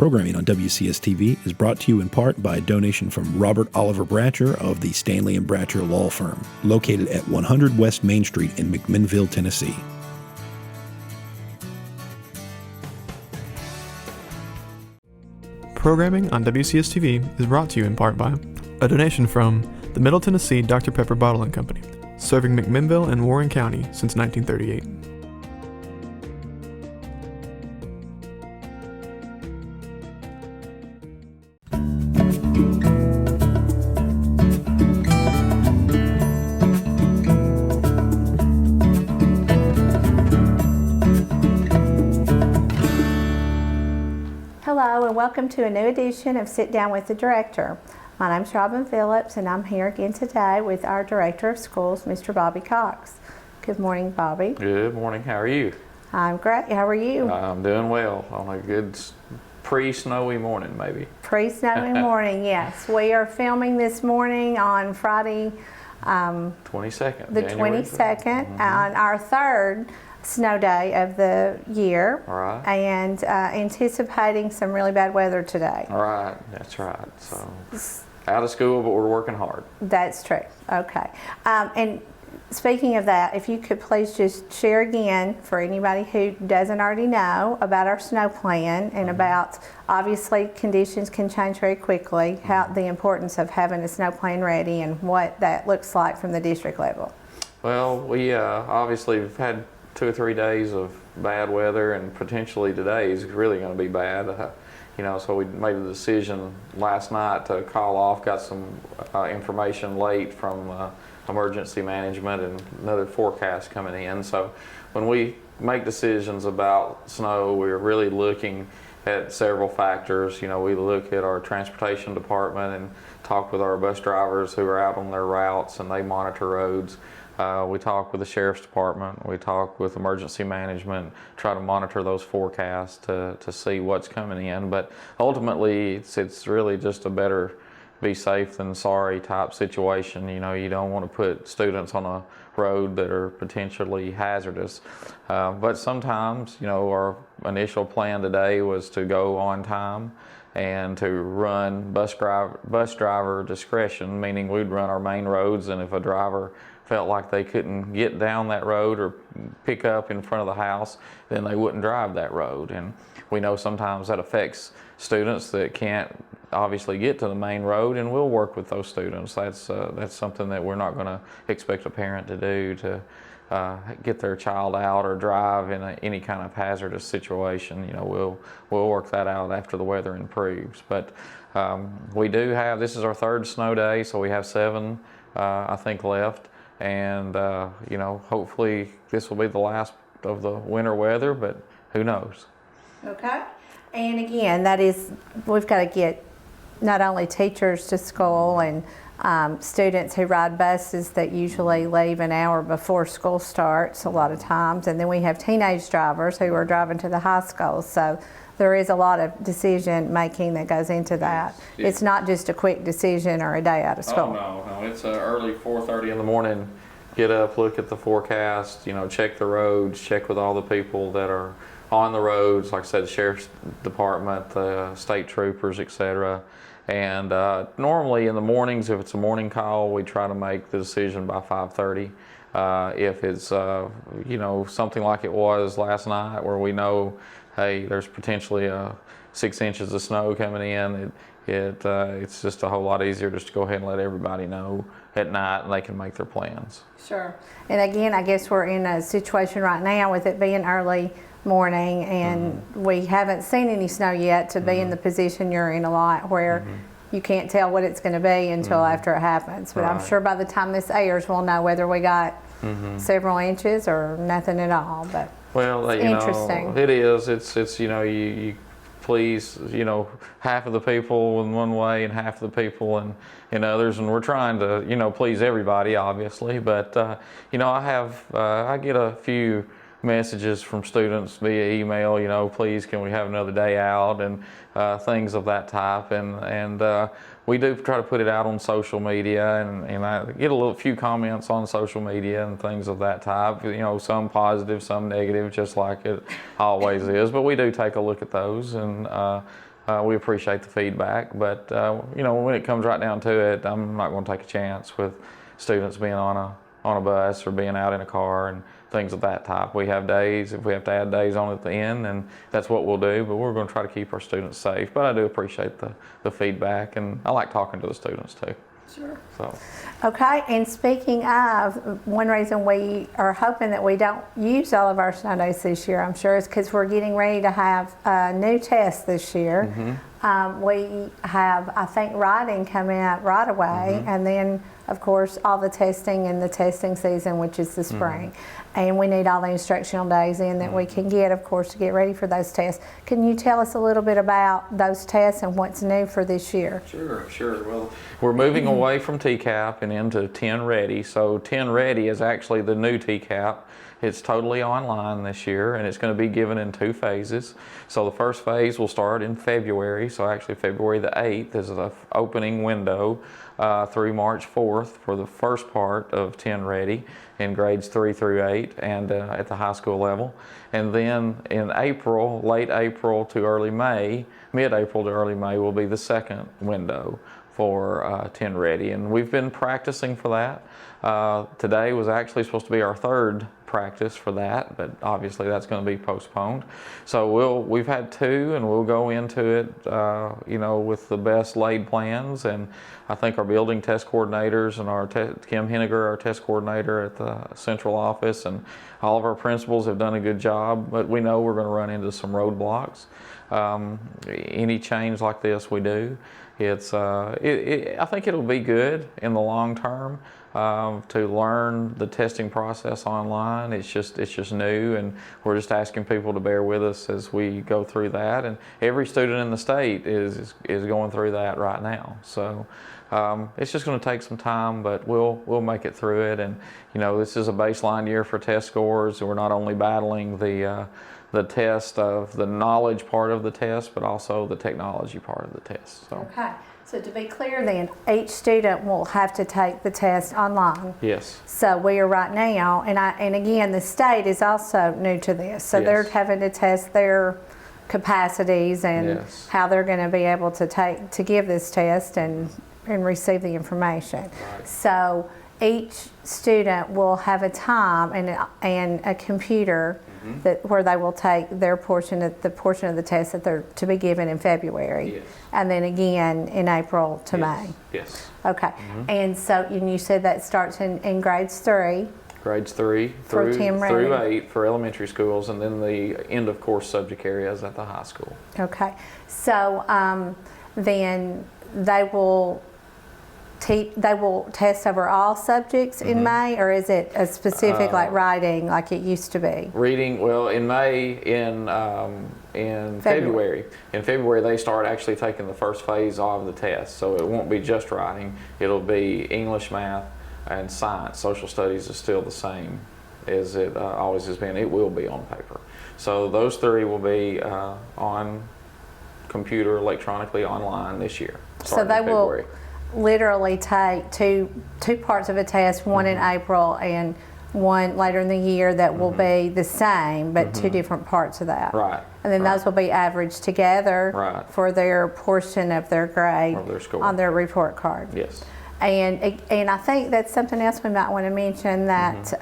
Programming on WCS-TV is brought to you in part by a donation from Robert Oliver Bratcher of the Stanley & Bratcher Law Firm, located at 100 West Main Street in McMinnville, Tennessee. Programming on WCS-TV is brought to you in part by a donation from the Middle Tennessee Dr. Pepper Bottling Company, serving McMinnville and Warren County since 1938. Hello and welcome to a new edition of Sit Down with the Director. My name's Robin Phillips and I'm here again today with our Director of Schools, Mr. Bobby Cox. Good morning, Bobby. Good morning. How are you? I'm great. How are you? I'm doing well on a good pre-snowy morning, maybe. Pre-snowy morning, yes. We are filming this morning on Friday, 22nd. the January 22nd, on our third snow day of the year. All right. And anticipating some really bad weather today. All right. That's right. So out of school, but we're working hard. That's true. Okay. And speaking of that, if you could please just share again for anybody who doesn't already know about our snow plan and about, obviously conditions can change very quickly, how the importance of having a snow plan ready and what that looks like from the district level. Well, we obviously have had 2 or 3 days of bad weather, and potentially today is really going to be bad. So we made a decision last night to call off, got some information late from emergency management and another forecast coming in. So when we make decisions about snow, we're really looking at several factors. We look at our transportation department and talk with our bus drivers who are out on their routes and they monitor roads. We talk with the sheriff's department, we talk with emergency management, try to monitor those forecasts to see what's coming in. But ultimately, it's really just a better be safe than sorry type situation. You don't want to put students on a road that are potentially hazardous. But sometimes, our initial plan today was to go on time and to run bus driver discretion, meaning we'd run our main roads, and if a driver felt like they couldn't get down that road or pick up in front of the house, then they wouldn't drive that road. And we know sometimes that affects students that can't obviously get to the main road, and we'll work with those students. That's something that we're not going to expect a parent to do, to get their child out or drive in any kind of hazardous situation. We'll work that out after the weather improves. But we do have, this is our third snow day, so we have 7 I think left. And hopefully this will be the last of the winter weather, but who knows. Okay. And again, that is, we've got to get not only teachers to school and students who ride buses that usually leave an hour before school starts a lot of times, and then we have teenage drivers who are driving to the high schools. So there is a lot of decision making that goes into that. Yes. It's not just a quick decision or a day out of school. Oh no, it's early 4:30 in the morning. Get up, look at the forecast, check the roads, check with all the people that are on the roads, like I said, the sheriff's department, the state troopers, etc. And normally in the mornings, if it's a morning call, we try to make the decision by 5:30. If it's something like it was last night, where we know, hey, there's potentially 6 inches of snow coming in, it's just a whole lot easier just to go ahead and let everybody know at night, and they can make their plans. Sure. And again, I guess we're in a situation right now with it being early morning, and we haven't seen any snow yet to be in the position you're in a lot, where you can't tell what it's going to be until after it happens. But right. I'm sure by the time this airs, we'll know whether we got several inches or nothing at all. But well, it's interesting. It is. It's you please, half of the people in one way and half of the people in others, and we're trying to, please everybody, obviously. But, I get a few messages from students via email, please can we have another day out, and things of that type. And we do try to put it out on social media, and I get a few comments on social media and things of that type, some positive, some negative, just like it always is. But we do take a look at those, and We appreciate the feedback, but you know, when it comes right down to it, I'm not going to take a chance with students being on a bus or being out in a car and things of that type. We have days, if we have to add days on at the end, and that's what we'll do, but we're going to try to keep our students safe. But I do appreciate the feedback, and I like talking to the students too. Sure. So. Okay, and speaking of, one reason we are hoping that we don't use all of our snow days this year, I'm sure, is because we're getting ready to have a new test this year. We have, I think, writing coming out right away, and then, of course, all the testing in the testing season, which is the spring. And we need all the instructional days in that we can get, of course, to get ready for those tests. Can you tell us a little bit about those tests and what's new for this year? Sure. Well, we're moving away from TCAP and into 10 Ready. So 10 Ready is actually the new TCAP. It's totally online this year, and it's going to be given in 2 phases. So the first phase will start in February. So actually February the 8th is the opening window through March 4th for the first part of 10 Ready in grades 3 through 8 and at the high school level. And then in April, late April to early May, mid-April to early May will be the second window for 10 Ready. And we've been practicing for that. Today was actually supposed to be our third practice for that, but obviously that's going to be postponed. So we've had 2, and we'll go into it, you know, with the best laid plans. And I think our building test coordinators and our Kim Henniger, our test coordinator at the central office, and all of our principals have done a good job. But we know we're going to run into some roadblocks. Any change like this we do, I think it'll be good in the long term. To learn the testing process online. It's just new, and we're just asking people to bear with us as we go through that. And every student in the state is going through that right now. So it's just going to take some time, but we'll make it through it. And you know, this is a baseline year for test scores. We're not only battling the test of the knowledge part of the test, but also the technology part of the test. So. Okay. So to be clear then, each student will have to take the test online. Yes. So we are right now, and again, the state is also new to this. So they're having to test their capacities and how they're going to be able to give this test and receive the information. Right. So each student will have a time and a computer where they will take their portion of the test that they're to be given in February, and then again in April to May. Yes. Okay. And so you said that starts in grades 3. Grades 3 through 8 for elementary schools, and then the end of course subject areas at the high school. Okay. So then they will test over all subjects in May, or is it a specific like writing like it used to be? Reading, well, in May, in February. In February they start actually taking the first phase of the test, so it won't be just writing. It'll be English, math, and science. Social studies is still the same as it always has been. It will be on paper. So those 3 will be on computer, electronically, online this year. So they will literally take two parts of a test, one in April and one later in the year that will be the same, but 2 different parts of that. Right. And then those will be averaged together for their portion of their grade on their report card. Yes. And I think that's something else we might want to mention, that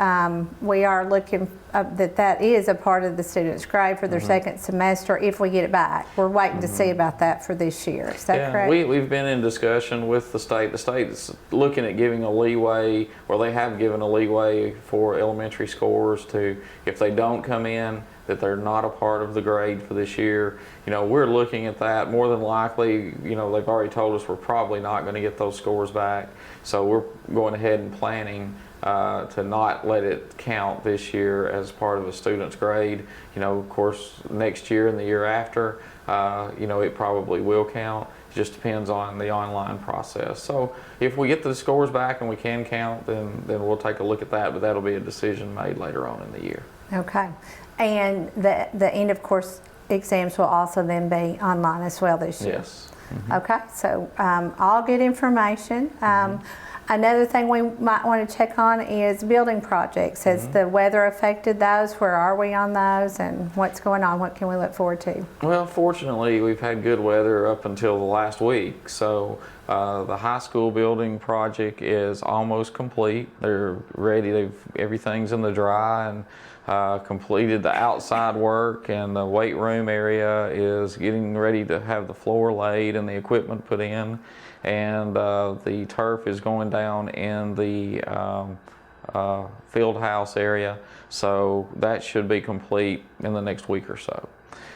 we are looking that is a part of the student's grade for their second semester if we get it back. We're waiting to see about that for this year. Is that correct? We've been in discussion with the state. The state's looking at giving a leeway, or they have given a leeway for elementary scores to, if they don't come in, that they're not a part of the grade for this year. You know, we're looking at that. More than likely, you know, they've already told us we're probably not going to get those scores back. So we're going ahead and planning to not let it count this year as part of a student's grade. You know, of course, next year and the year after, you know, it probably will count. It just depends on the online process. So if we get the scores back and we can count, then we'll take a look at that, but that'll be a decision made later on in the year. Okay. And the end of course exams will also then be online as well this year? Yes. Okay, so all good information. Another thing we might want to check on is building projects. Has the weather affected those? Where are we on those, and what's going on? What can we look forward to? Well, fortunately, we've had good weather up until the last week. So the high school building project is almost complete. They're ready. Everything's in the dry and completed the outside work, and the weight room area is getting ready to have the floor laid and the equipment put in. And the turf is going down in the field house area, so that should be complete in the next week or so.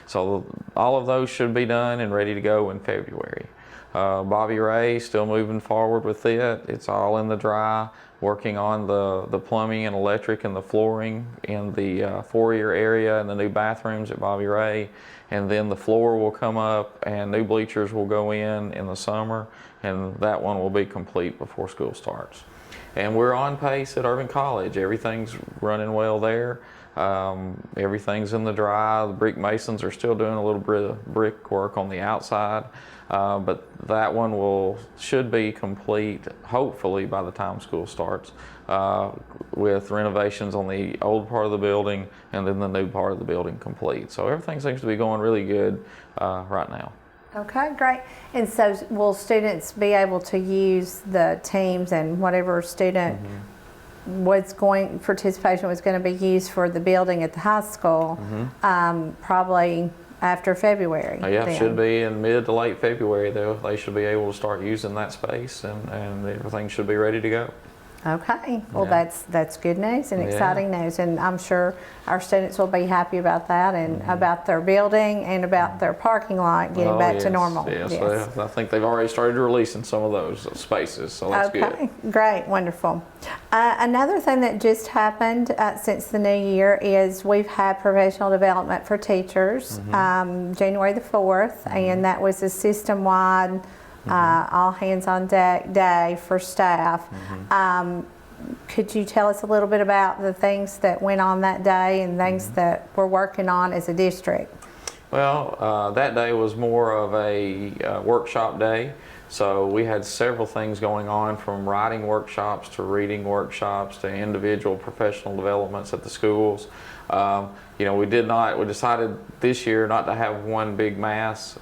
So all of those should be done and ready to go in February. Bobby Ray still moving forward with it. It's all in the dry, working on the plumbing and electric and the flooring in the foyer area and the new bathrooms at Bobby Ray. And then the floor will come up and new bleachers will go in the summer, and that one will be complete before school starts. And we're on pace at Irving College. Everything's running well there. Everything's in the dry. The brick masons are still doing a little bit of brick work on the outside, but that one should be complete hopefully by the time school starts, with renovations on the old part of the building and then the new part of the building complete. So everything seems to be going really good right now. Okay, great. And so will students be able to use the teams and whatever student participation was going to be used for the building at the high school probably after February? Yeah, then? Should be in mid to late February though. They should be able to start using that space, and everything should be ready to go. Okay, well Yeah. that's good news and Yeah. exciting news, and I'm sure our students will be happy about that and about their building and about their parking lot getting back to normal. Yes. I think they've already started releasing some of those spaces, so that's good. Okay, great, wonderful. Another thing that just happened since the new year is we've had professional development for teachers January the 4th, and that was a system-wide all hands on deck day for staff. Could you tell us a little bit about the things that went on that day and things that we're working on as a district? Well, that day was more of a workshop day. So we had several things going on, from writing workshops to reading workshops to individual professional developments at the schools. We decided this year not to have one big mass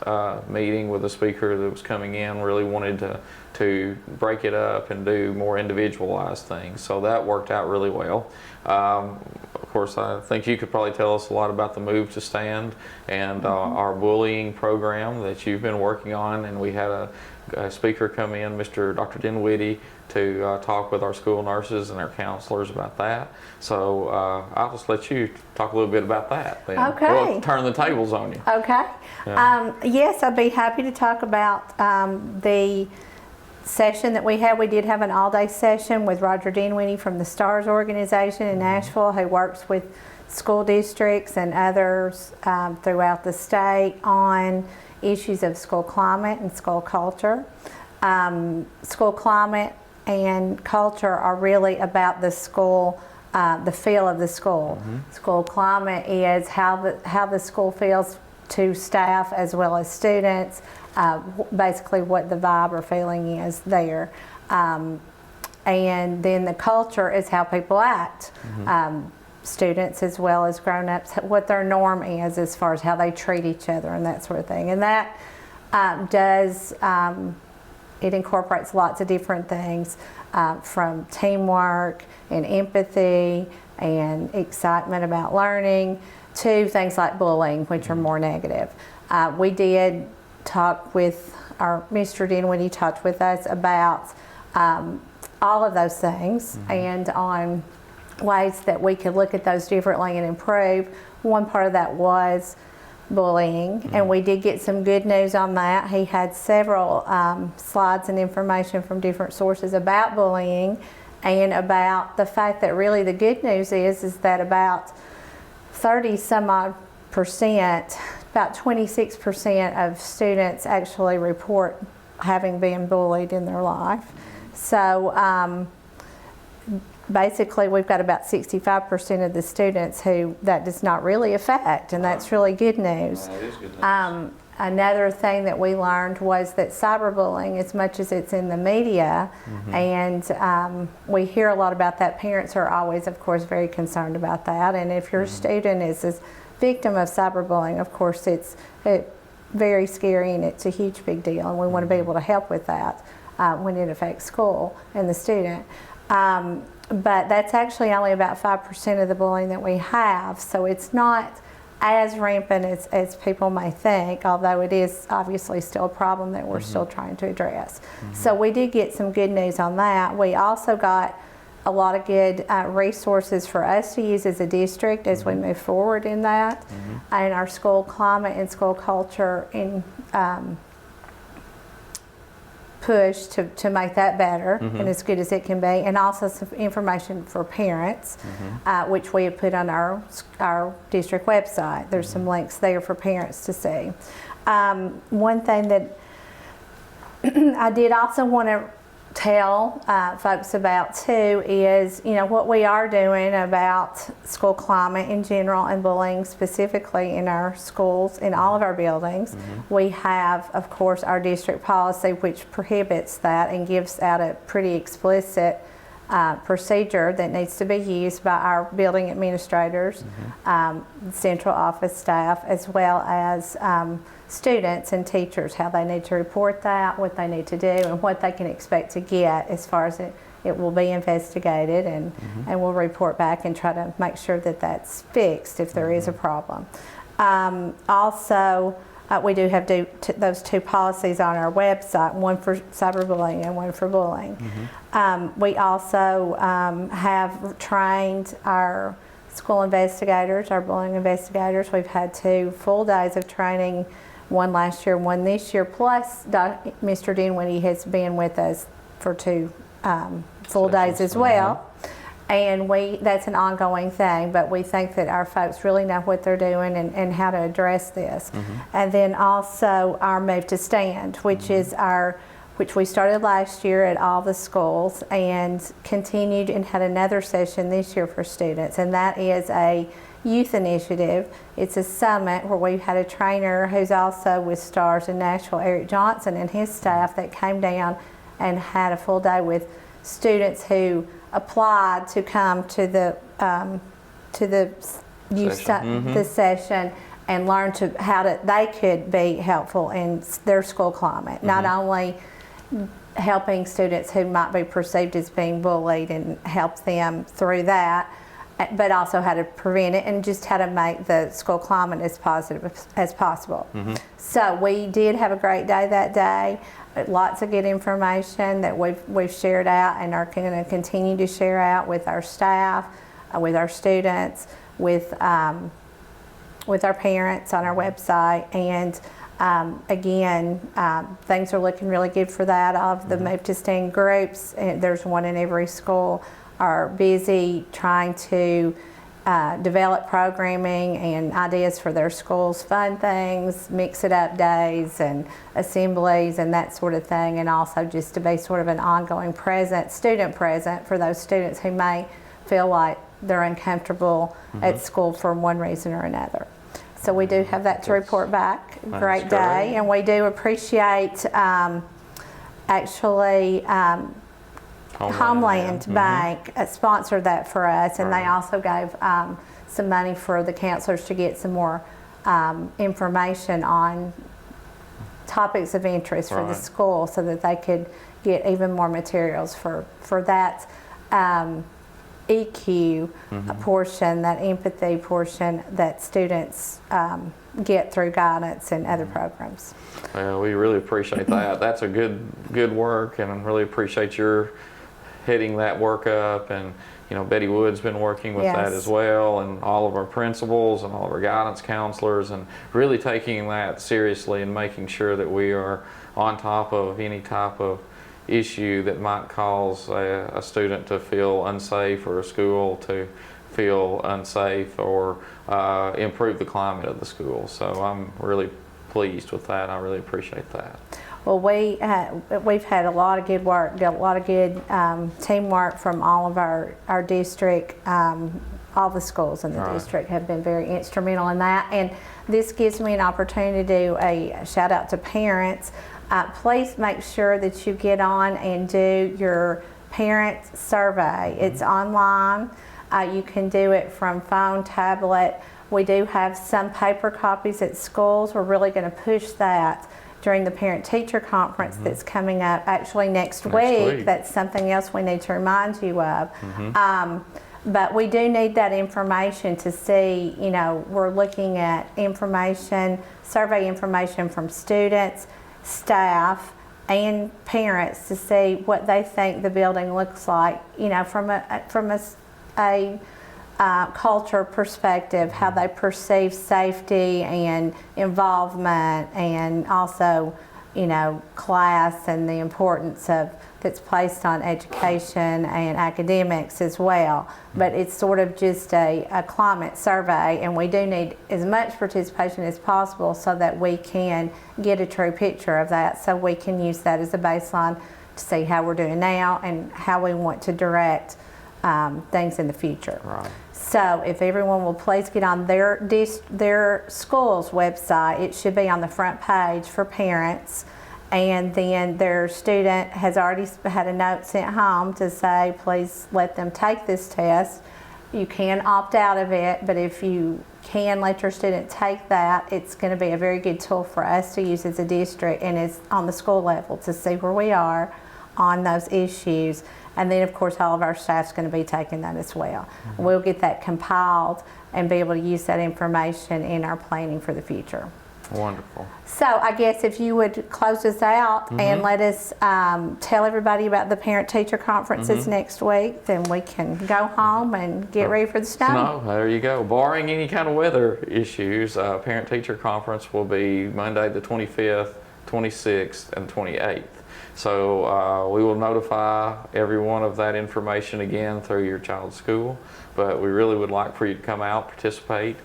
meeting with a speaker that was coming in. Really wanted to break it up and do more individualized things. So that worked out really well. Of course, I think you could probably tell us a lot about the Move to Stand and our bullying program that you've been working on. And we had a speaker come in, Dr. Dinwiddie, to talk with our school nurses and our counselors about that. So I'll just let you talk a little bit about that then. Okay. We'll turn the tables on you. Okay. Yeah. Yes, I'd be happy to talk about the session that we had. We did have an all-day session with Roger Dinwiddie from the STARS organization in Nashville, who works with school districts and others throughout the state on issues of school climate and school culture. School climate and culture are really about the school, the feel of the school. School climate is how the school feels to staff as well as students, basically what the vibe or feeling is there. And then the culture is how people act. Students as well as grown-ups, what their norm is as far as how they treat each other and that sort of thing. And that it incorporates lots of different things, from teamwork and empathy and excitement about learning to things like bullying, which are more negative. We did talk with Mr. Dinwiddie talked with us about all of those things and on ways that we could look at those differently and improve. One part of that was bullying, and we did get some good news on that. He had several slides and information from different sources about bullying and about the fact that really the good news is that about 30-some-odd%, about 26% of students actually report having been bullied in their life. So basically we've got about 65% of the students who that does not really affect, and that's really good news. That is good news. Another thing that we learned was that cyberbullying, as much as it's in the media, and we hear a lot about that, parents are always, of course, very concerned about that. And if your student is a victim of cyberbullying, of course, it's very scary and it's a huge big deal. And we want to be able to help with that when it affects school and the student. But that's actually only about 5% of the bullying that we have. So it's not as rampant as people may think, although it is obviously still a problem that we're still trying to address. So we did get some good news on that. We also got a lot of good resources for us to use as a district as we move forward in that, and our school climate and school culture in push to make that better and as good as it can be, and also some information for parents, which we have put on our district website. There's some links there for parents to see. One thing that I did also want to tell folks about too is, you know, what we are doing about school climate in general and bullying specifically in our schools, in all of our buildings. We have, of course, our district policy which prohibits that and gives out a pretty explicit procedure that needs to be used by our building administrators, central office staff, as well as students and teachers, how they need to report that, what they need to do, and what they can expect to get as far as it will be investigated, and we'll report back and try to make sure that that's fixed if there is a problem. Also, we do have those two policies on our website, one for cyberbullying and one for bullying. We also have trained our school investigators, our bullying investigators. We've had 2 full days of training, one last year, one this year, plus Mr. Dinwiddie has been with us for 2 full days as well. And that's an ongoing thing, but we think that our folks really know what they're doing and how to address this. And then also our Move to Stand, which is which we started last year at all the schools and continued and had another session this year for students. And that is a youth initiative. It's a summit where we've had a trainer who's also with STARS in Nashville, Eric Johnson, and his staff that came down and had a full day with students who applied to come to the youth the session and learn how they could be helpful in their school climate. Not only helping students who might be perceived as being bullied and help them through that, but also how to prevent it and just how to make the school climate as positive as possible. So we did have a great day that day. Lots of good information that we've shared out and are going to continue to share out with our staff, with our students, with our parents on our website. And again, things are looking really good for that. All of the Move to Stand groups, and there's one in every school, are busy trying to develop programming and ideas for their schools, fun things, mix-it-up days and assemblies and that sort of thing, and also just to be sort of an ongoing student present for those students who may feel like they're uncomfortable at school for one reason or another. So we do have that to report back. Great day, and we do appreciate actually Homeland Bank sponsored that for us, and they also gave some money for the counselors to get some more information on topics of interest for the school so that they could get even more materials for that EQ portion, that empathy portion that students get through guidance and other programs. Well, we really appreciate that. That's a good work, and I really appreciate your heading that work up. And you know, Betty Wood's been working with that as well, and all of our principals and all of our guidance counselors, and really taking that seriously and making sure that we are on top of any type of issue that might cause a student to feel unsafe or a school to feel unsafe or improve the climate of the school. So I'm really pleased with that. I really appreciate that. Well, we've had a lot of good work, got a lot of good teamwork from all of our district all the schools in the Right. district have been very instrumental in that. And this gives me an opportunity to do a shout out to parents. Please make sure that you get on and do your parent survey. It's online. You can do it from phone, tablet. We do have some paper copies at schools. We're really going to push that during the parent-teacher conference that's coming up actually next week. That's something else we need to remind you of. But we do need that information to see, you know, we're looking at information, survey information from students, staff, and parents to see what they think the building looks like, you know, from a culture perspective, how they perceive safety and involvement, and also, you know, class and the importance that's placed on education and academics as well. But it's sort of just a climate survey, and we do need as much participation as possible so that we can get a true picture of that, so we can use that as a baseline to see how we're doing now and how we want to direct things in the future. Right. So if everyone will please get on their school's website, it should be on the front page for parents, and then their student has already had a note sent home to say please let them take this test. You can opt out of it, but if you can let your student take that, it's going to be a very good tool for us to use as a district, and it's on the school level to see where we are on those issues. And then of course all of our staff's going to be taking that as well. We'll get that compiled and be able to use that information in our planning for the future. Wonderful. So I guess if you would close us out and let us tell everybody about the parent-teacher conferences next week, then we can go home and get ready for the snow. There you go. Barring any kind of weather issues, parent-teacher conference will be Monday the 25th, 26th, and 28th. So we will notify everyone of that information again through your child's school, but we really would like for you to come out, participate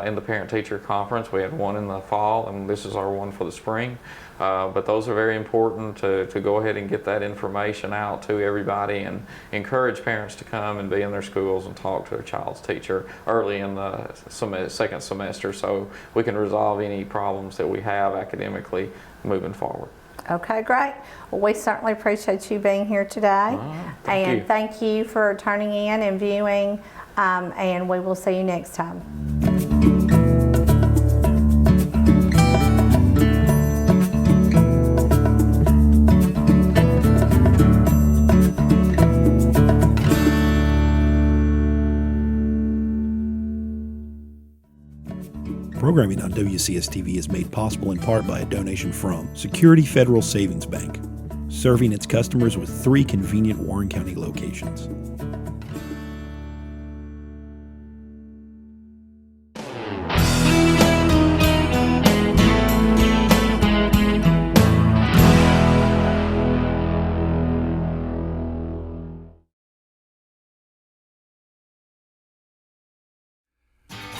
in the parent-teacher conference. We had one in the fall, and this is our one for the spring. But those are very important to go ahead and get that information out to everybody and encourage parents to come and be in their schools and talk to their child's teacher early in the second semester, so we can resolve any problems that we have academically moving forward. Okay, great. Well, we certainly appreciate you being here today. Thank you for turning in and viewing, and we will see you next time. Programming on WCS-TV is made possible in part by a donation from Security Federal Savings Bank, serving its customers with 3 convenient Warren County locations.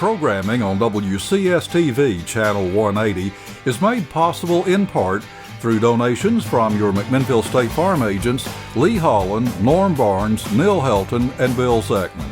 Programming on WCS-TV Channel 180 is made possible in part through donations from your McMinnville State Farm agents Lee Holland, Norm Barnes, Neil Helton, and Bill Zeckman.